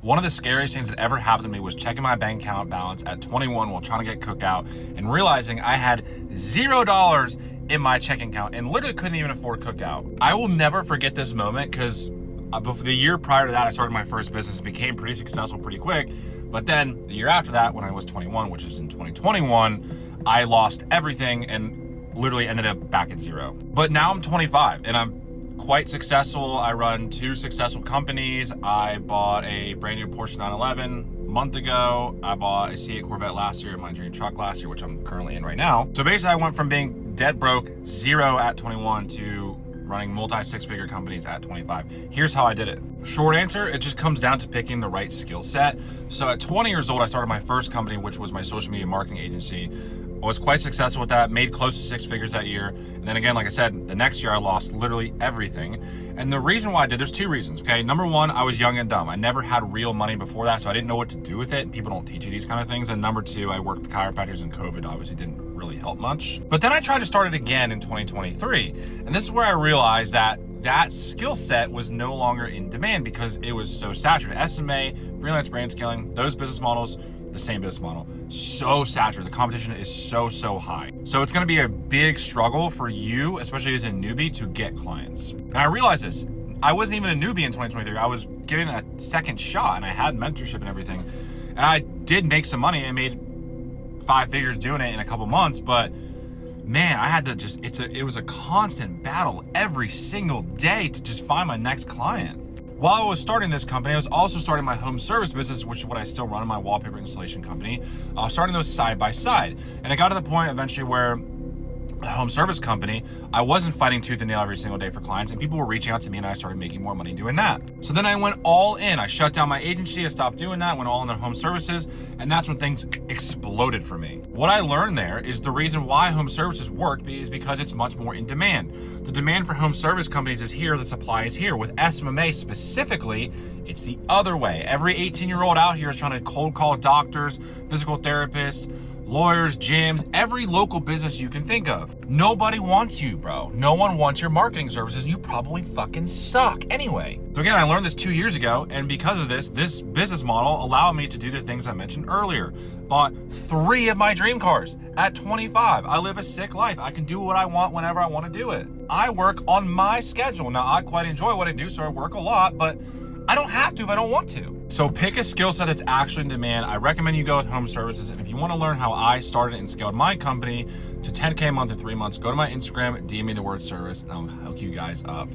One of the scariest things that ever happened to me was checking my bank account balance at 21 while trying to get cookout and realizing I had $0 in my checking account and literally couldn't even afford cookout. I will never forget this moment because the year prior to that, I started my first business and became pretty successful pretty quick. But then the year after that, when I was 21, which is in 2021, I lost everything and literally ended up back at zero. But now I'm 25 and I'm quite successful. I run 2 successful companies. I bought a brand new Porsche 911 a month ago. I bought a C8 Corvette last year, my dream truck last year, which I'm currently in right now. So basically I went from being dead broke, zero at 21 to running multi-6-figure companies at 25. Here's how I did it. Short answer, it just comes down to picking the right skill set. So at 20 years old, I started my first company, which was my social media marketing agency. I was quite successful with that, made close to 6 figures that year. And then again, like I said, the next year I lost literally everything. And the reason why I did, there's 2 reasons, okay? Number one, I was young and dumb. I never had real money before that, so I didn't know what to do with it. People don't teach you these kind of things. And number 2, I worked with chiropractors and COVID obviously didn't really help much. But then I tried to start it again in 2023. And this is where I realized that that skill set was no longer in demand because it was so saturated. SMA, freelance brand scaling, those business models, the same business model, so saturated. The competition is so high. So it's gonna be a big struggle for you, especially as a newbie, to get clients. And I realized this, I wasn't even a newbie in 2023. I was given a second shot and I had mentorship and everything. And I did make some money. I made 5 figures doing it in a couple months, but man, I had to just, it was a constant battle every single day to just find my next client. While I was starting this company, I was also starting my home service business, which is what I still run in my wallpaper installation company. I was starting those side by side. And it got to the point eventually where the home service company, I wasn't fighting tooth and nail every single day for clients, and people were reaching out to me and I started making more money doing that. So then I went all in. I shut down my agency, I stopped doing that, went all in on home services, and that's when things exploded for me. What I learned there is the reason why home services work is because it's much more in demand. The demand for home service companies is here, the supply is here. With SMA specifically, it's the other way. Every 18-year-old out here is trying to cold call doctors, physical therapists, lawyers, gyms, every local business you can think of. Nobody wants you, bro. No one wants your marketing services, and you probably fucking suck anyway. So again, I learned this 2 years ago, and because of this business model allowed me to do the things I mentioned earlier. Bought 3 of my dream cars at 25. I live a sick life. I can do what I want whenever I want to do it. I work on my schedule. Now, I quite enjoy what I do, so I work a lot, but I don't have to if I don't want to. So pick a skill set that's actually in demand. I recommend you go with home services. And if you want to learn how I started and scaled my company to 10K a month in 3 months, go to my Instagram, DM me the word service, and I'll hook you guys up.